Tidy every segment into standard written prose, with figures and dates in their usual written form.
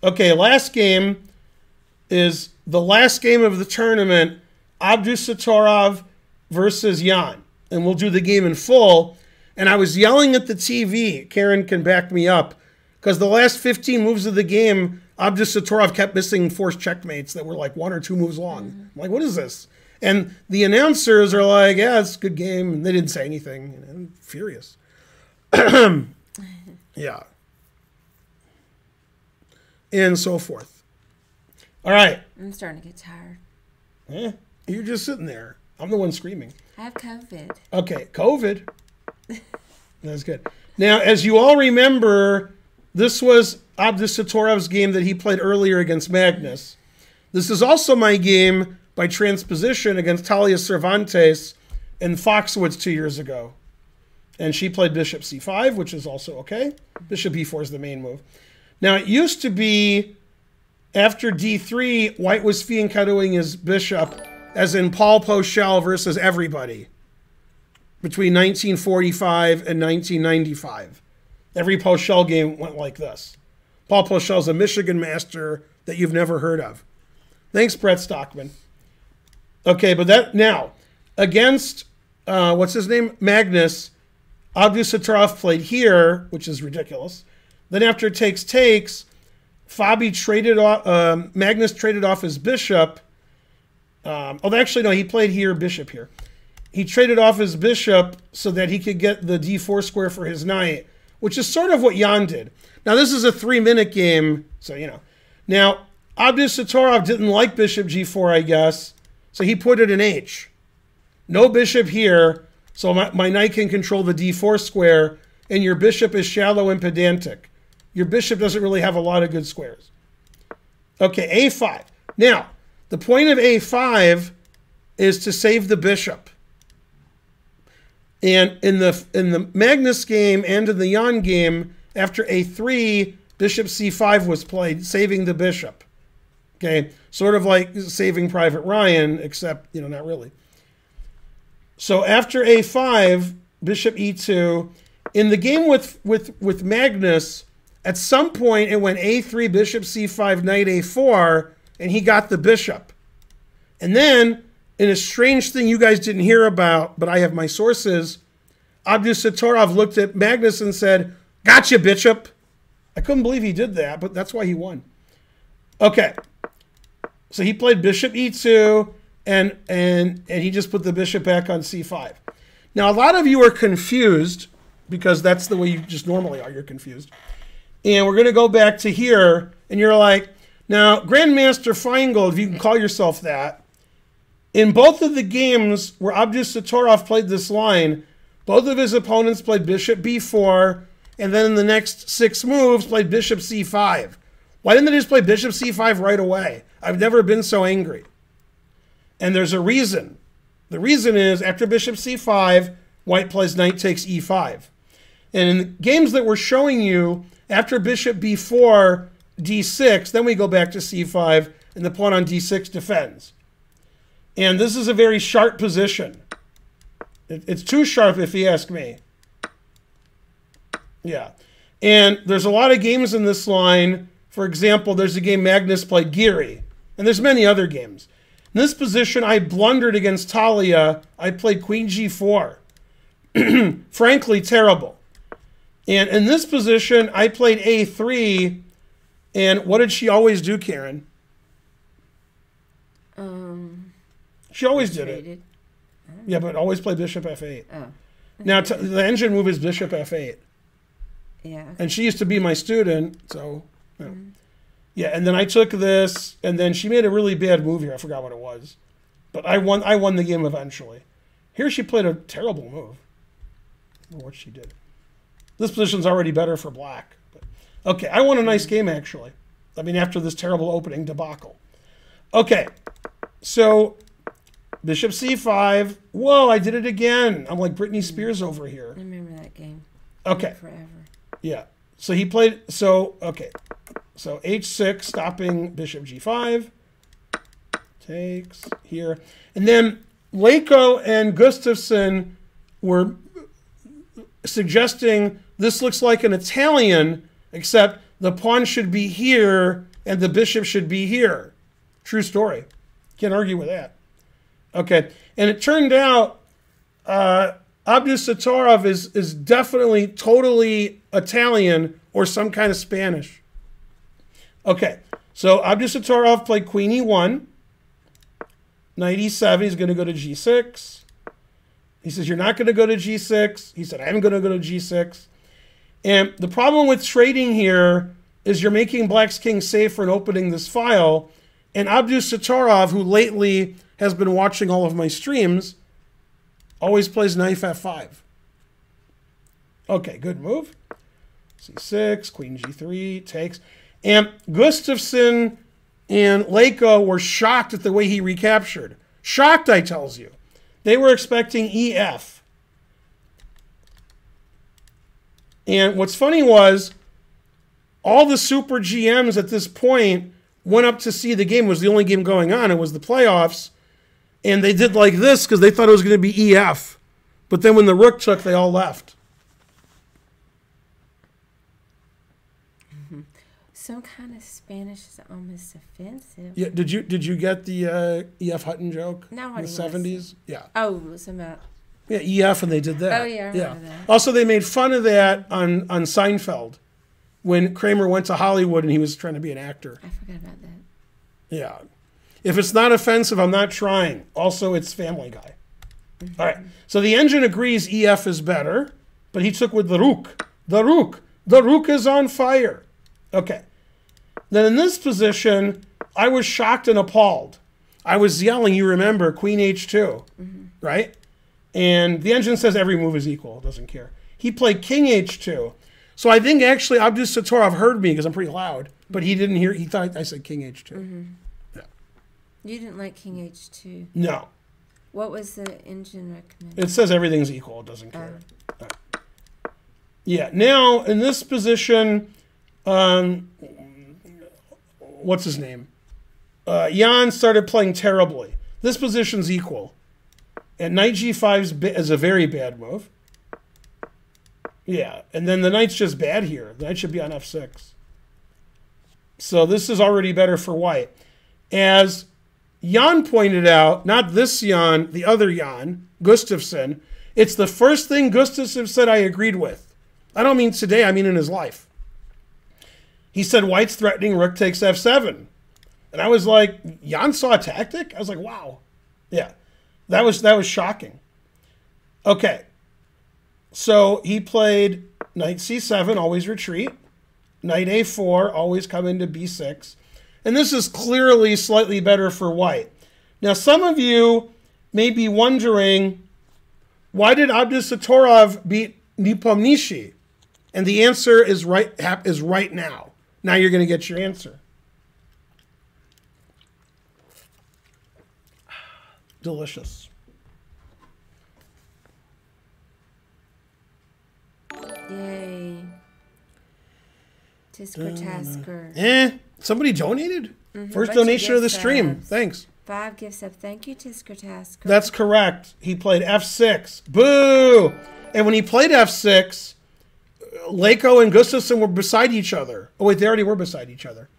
Okay, last game is the last game of the tournament, Abdusattorov versus Jan. And we'll do the game in full. And I was yelling at the TV. Karen can back me up. Because the last 15 moves of the game, Abdusattorov kept missing forced checkmates that were like 1 or 2 moves long. I'm like, what is this? And the announcers are like, yeah, it's a good game. And they didn't say anything. And I'm furious. Yeah. And so forth. All right. I'm starting to get tired. Eh, you're just sitting there. I'm the one screaming. I have COVID. Okay, COVID. That's good. Now, as you all remember, this was Abdusattorov's game that he played earlier against Magnus. This is also my game by transposition against Talia Cervantes in Foxwoods 2 years ago. And she played bishop c5, which is also okay. Bishop e4 is the main move. Now, it used to be after d3, white was fianchettoing his bishop, as in Paul Pochel versus everybody, between 1945 and 1995. Every Pochel game went like this. Paul Pochel's a Michigan master that you've never heard of. Thanks, Brett Stockman. Okay, but that now, against, what's his name? Magnus, Abdusattorov played here, which is ridiculous. Then after takes, Fabi traded off, Magnus traded off his bishop. Actually, no, he played here, bishop here. He traded off his bishop so that he could get the d4 square for his knight, which is sort of what Jan did. Now, this is a 3-minute game, so, you know. Now, Abdusattorov didn't like bishop g4, I guess, so he put it in h. No bishop here, so my knight can control the d4 square, and your bishop is shallow and pedantic. Your bishop doesn't really have a lot of good squares. Okay, a5. Now, the point of a5 is to save the bishop. And in the Magnus game and in the Jan game, after a3, bishop c5 was played, saving the bishop. Okay, sort of like Saving Private Ryan, except, you know, not really. So after a5, bishop e2. In the game with Magnus, at some point it went a3, bishop c5, knight a4, and he got the bishop. And then, in a strange thing you guys didn't hear about, but I have my sources, Abdusattorov looked at Magnus and said, "Gotcha, bishop." I couldn't believe he did that, but that's why he won. Okay. So he played bishop e2, and he just put the bishop back on c5. Now, a lot of you are confused, because that's the way you just normally are. You're confused. And we're going to go back to here, and you're like, now, Grandmaster Feingold, if you can call yourself that, in both of the games where Abdusattorov played this line, both of his opponents played bishop b4, and then in the next 6 moves played bishop c5. Why didn't they just play bishop c5 right away? I've never been so angry. And there's a reason. The reason is, after bishop c5, white plays knight takes e5. And in the games that we're showing you, after bishop b4, d6, then we go back to c5, and the pawn on d6 defends. And this is a very sharp position. It's too sharp, if you ask me. Yeah. And there's a lot of games in this line. For example, there's a game Magnus played, Geary. And there's many other games. In this position, I blundered against Talia. I played queen g4. Frankly, terrible. And in this position, I played a3. And what did she always do, Karen? She always did it. Yeah, but always play bishop f8. Oh. Now, the engine move is bishop f8. Yeah. Okay. And she used to be my student, so... You know. Yeah, and then I took this, and then she made a really bad move here. I forgot what it was. But I won the game eventually. Here she played a terrible move. I don't know what she did. This position's already better for black. But, okay, I won a nice game, actually. I mean, after this terrible opening debacle. Okay, so bishop c5. Whoa, I did it again. I'm like Britney Spears over here. I remember that game. Okay. Forever. Yeah. So he played, so, okay. So h6, stopping bishop g5. Takes here. And then Leko and Gustafsson were suggesting this looks like an Italian, except the pawn should be here and the bishop should be here. True story. Can't argue with that. Okay, and it turned out Abdusattorov is definitely totally Italian or some kind of Spanish. Okay, so Abdusattorov played queen e1. Knight e7, he's going to go to g6. He says, you're not going to go to g6. He said, I'm going to go to g6. And the problem with trading here is you're making black's king safer and opening this file. And Abdusattorov, who lately has been watching all of my streams, always plays knight f5. Okay, good move. c6, queen g3, takes. And Gustafsson and Leko were shocked at the way he recaptured. Shocked, I tells you. They were expecting ef. And what's funny was all the super GMs at this point went up to see the game. It was the only game going on. It was the playoffs. And they did like this because they thought it was going to be ef. But then when the rook took, they all left. Some kind of Spanish is almost offensive. Yeah, did you get the E.F. Hutton joke? No, in the 70s? Yeah. Oh, it was about... Yeah, E.F. and they did that. Oh, yeah, I remember that. Also, they made fun of that on Seinfeld when Kramer went to Hollywood and he was trying to be an actor. I forgot about that. Yeah. If it's not offensive, I'm not trying. Also, it's Family Guy. All right. So the engine agrees E.F. is better, but he took with the rook. The rook. The rook is on fire. Okay. Then in this position, I was shocked and appalled. I was yelling, you remember, queen h2, right? And the engine says every move is equal. It doesn't care. He played king h2. So I think actually Abdusattorov heard me because I'm pretty loud, but he didn't hear. He thought I said king h2. Yeah. You didn't like king h2? No. What was the engine recommended? It says everything's equal. It doesn't care. Right. Yeah. Now, in this position, what's his name? Jan started playing terribly. This position's equal. And knight g5 is a very bad move. Yeah, and then the knight's just bad here. The knight should be on f6. So this is already better for white. As Jan pointed out, not this Jan, the other Jan, Gustafsson, it's the first thing Gustafsson said I agreed with. I don't mean today, I mean in his life. He said white's threatening rook takes f7. And I was like, Jan saw a tactic? I was like, wow. Yeah, that was shocking. Okay, so he played knight c7, always retreat. Knight a4, always come into b6. And this is clearly slightly better for white. Now, some of you may be wondering, why did Abdusattorov beat Nepomniachtchi? And the answer is right now. Now you're going to get your answer. Delicious. Yay. Tasker. Somebody donated? First Bunch of donation of the gift stream. subs. Thanks. 5 gifts up. Thank you, Tasker. That's correct. He played f6. Boo! And when he played f6, Leko and Gustafsson were beside each other. Oh, wait, they already were beside each other.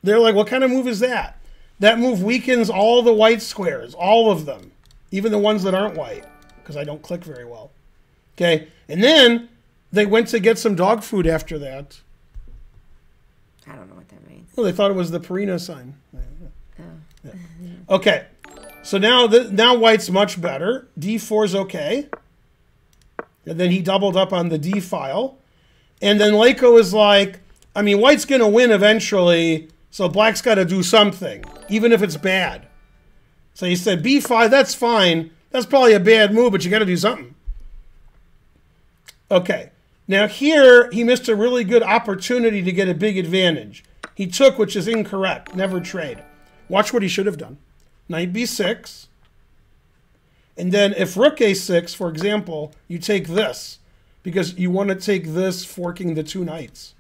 They're like, what kind of move is that? That move weakens all the white squares, all of them, even the ones that aren't white, because I don't click very well. Okay, and then they went to get some dog food after that. I don't know what that means. Well, they thought it was the Purina sign. Oh. Yeah. Okay, so now white's much better. D4 is okay. And then he doubled up on the D file. And then Leko is like, I mean, white's going to win eventually, so black's got to do something, even if it's bad. So he said, B5, that's fine. That's probably a bad move, but you got to do something. Okay. Now here, he missed a really good opportunity to get a big advantage. He took, which is incorrect. Never trade. Watch what he should have done. Knight B6. And then if rook A6, for example, you take this, because you want to take this, forking the two knights.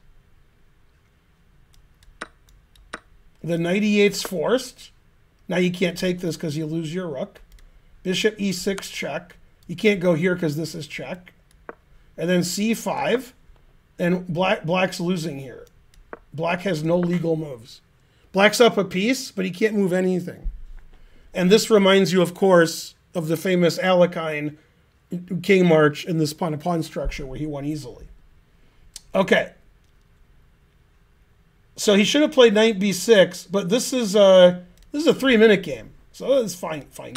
The knight E8's forced. Now you can't take this because you lose your rook. Bishop E6 check. You can't go here because this is check. And then C5. And black's losing here. Black has no legal moves. Black's up a piece, but he can't move anything. And this reminds you, of course, of the famous Alekhine king march in this pawn-to-pawn structure where he won easily. Okay. So he should have played knight b6, but this is a 3-minute game. So it's fine game.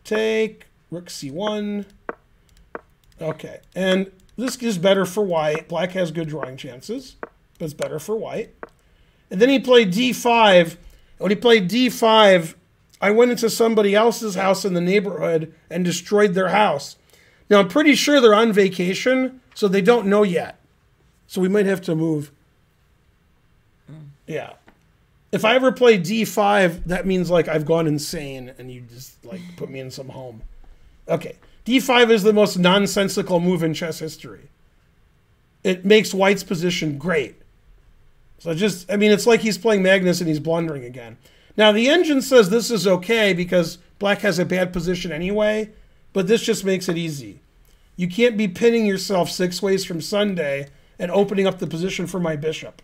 Take, rook c1. Okay, and this is better for white. Black has good drawing chances, but it's better for white. And then he played d5. When he played d5, I went into somebody else's house in the neighborhood and destroyed their house. Now, I'm pretty sure they're on vacation, so they don't know yet. So we might have to move. Yeah. If I ever play d5, that means like I've gone insane and you just like put me in some home. Okay. d5 is the most nonsensical move in chess history. It makes white's position great. So just, I mean, it's like he's playing Magnus and he's blundering again. Now, the engine says this is okay because black has a bad position anyway, but this just makes it easy. You can't be pinning yourself 6 ways from Sunday and opening up the position for my bishop.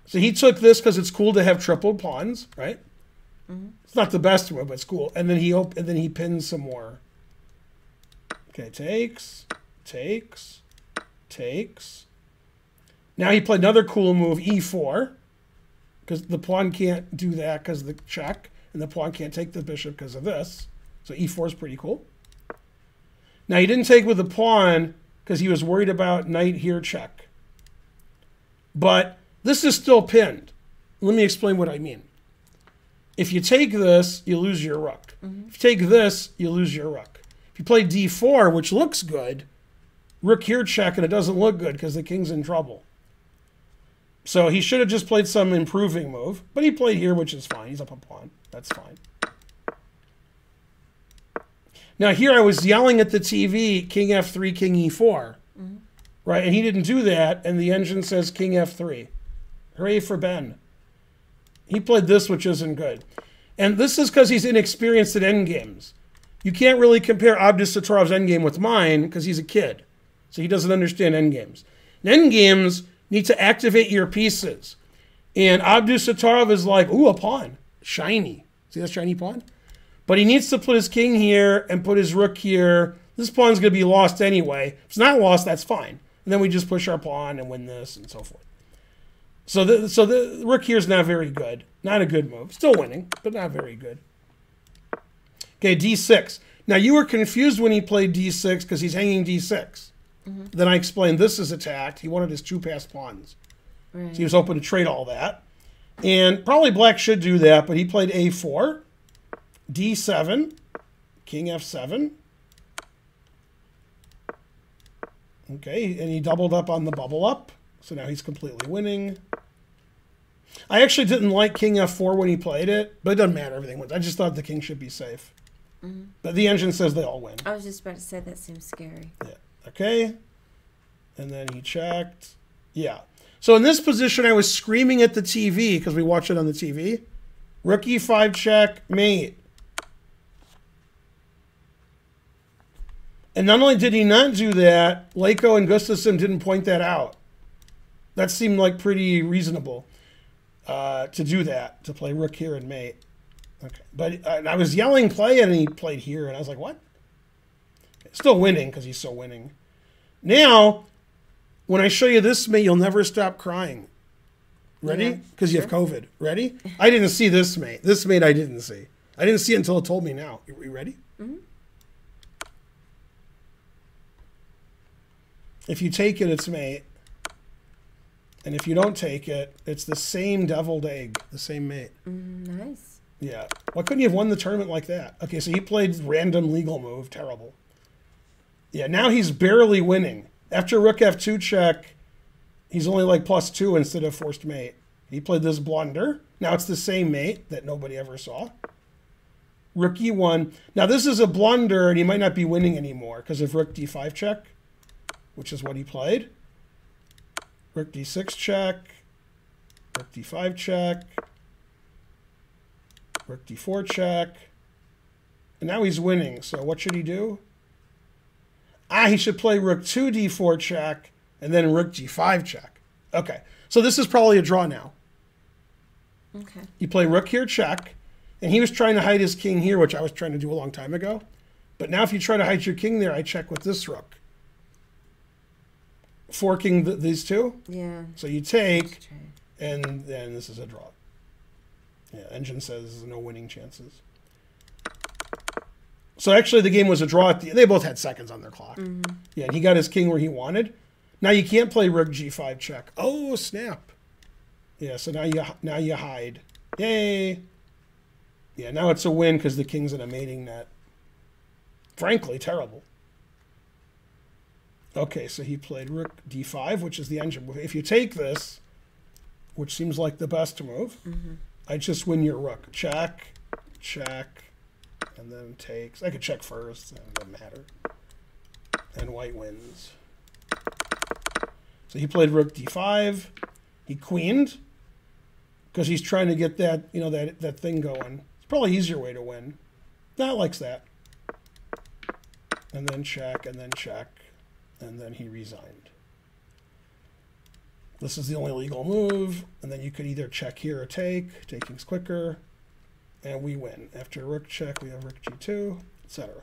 So he took this because it's cool to have tripled pawns, right? Mm-hmm. It's not the best move, but it's cool. And then he pins some more. Okay, takes. Now he played another cool move, e4, because the pawn can't do that because of the check, and the pawn can't take the bishop because of this. So e4 is pretty cool. Now he didn't take with the pawn because he was worried about knight here check. But this is still pinned. Let me explain what I mean. If you take this, you lose your rook. Mm-hmm. If you take this, you lose your rook. If you play d4, which looks good, rook here check, and it doesn't look good because the king's in trouble. So he should have just played some improving move, but he played here, which is fine. He's up a pawn. That's fine. Now here I was yelling at the TV, king f3, king e4, mm-hmm. right? And he didn't do that, and the engine says king f3. Hooray for Ben. He played this, which isn't good. And this is because he's inexperienced at endgames. You can't really compare Abdusattorov's endgame with mine because he's a kid. So he doesn't understand endgames. And endgames need to activate your pieces. And Abdusattorov is like, ooh, a pawn. Shiny. See that shiny pawn? But he needs to put his king here and put his rook here. This pawn's going to be lost anyway. If it's not lost, that's fine. And then we just push our pawn and win this and so forth. So the rook here is not very good. Not a good move. Still winning, but not very good. Okay, d6. Now, you were confused when he played d6 because he's hanging d6. Mm-hmm. Then I explained this is attacked. He wanted his 2 passed pawns. Right. So he was hoping to trade all that. And probably black should do that, but he played a4, d7, king f7. Okay, and he doubled up on the bubble up. So now he's completely winning. I actually didn't like king f4 when he played it, but it doesn't matter. Everything wins. I just thought the king should be safe. Mm-hmm. But the engine says they all win. I was just about to say that seems scary. Yeah. Okay. And then he checked. Yeah. So in this position, I was screaming at the TV because we watch it on the TV. Rook e5 check, mate. And not only did he not do that, Leko and Gustafsson didn't point that out. That seemed like pretty reasonable to do that, to play rook here and mate. Okay, but I was yelling play it, and he played here, and I was like, what? Still winning because he's still winning. Now, when I show you this mate, you'll never stop crying. Ready? Because you have COVID. Ready? I didn't see this mate. This mate I didn't see. I didn't see it until it told me now. Are you ready? Mm-hmm. If you take it, it's mate. And if you don't take it, it's the same deviled egg, the same mate. Nice. Yeah. Why couldn't you have won the tournament like that? Okay, so he played random legal move. Terrible. Yeah, now he's barely winning. After rook f2 check, he's only like +2 instead of forced mate. He played this blunder. Now it's the same mate that nobody ever saw. Rook e1. Now this is a blunder, and he might not be winning anymore because of rook d5 check, which is what he played. Rook d6 check, rook d5 check, rook d4 check, and now he's winning. So what should he do? He should play rook 2 d4 check, and then rook g5 check. Okay, So this is probably a draw now. Okay. You play rook here, check. And he was trying to hide his king here, which I was trying to do a long time ago. But now if you try to hide your king there, I check with this rook. Forking these two. Yeah. So you take, and then this is a draw. Yeah, engine says no winning chances. So actually the game was a draw. They both had seconds on their clock. Mm-hmm. Yeah, and he got his king where he wanted. Now you can't play rook g5 check. Oh, snap. Yeah, so now you hide. Yay. Yeah, now it's a win because the king's in a mating net. Frankly, terrible. Okay, so he played rook d5, which is the engine move. If you take this, which seems like the best move, I just win your rook. Check, check, and then takes. I could check first. It doesn't matter. And white wins. So he played rook d5. He queened because he's trying to get that, you know, that thing going. It's probably an easier way to win. Not likes that. And then check, and then check, and then he resigned. This is the only legal move, and then you could either check here or take. Taking's quicker, and we win. After rook check, we have rook g2, etc.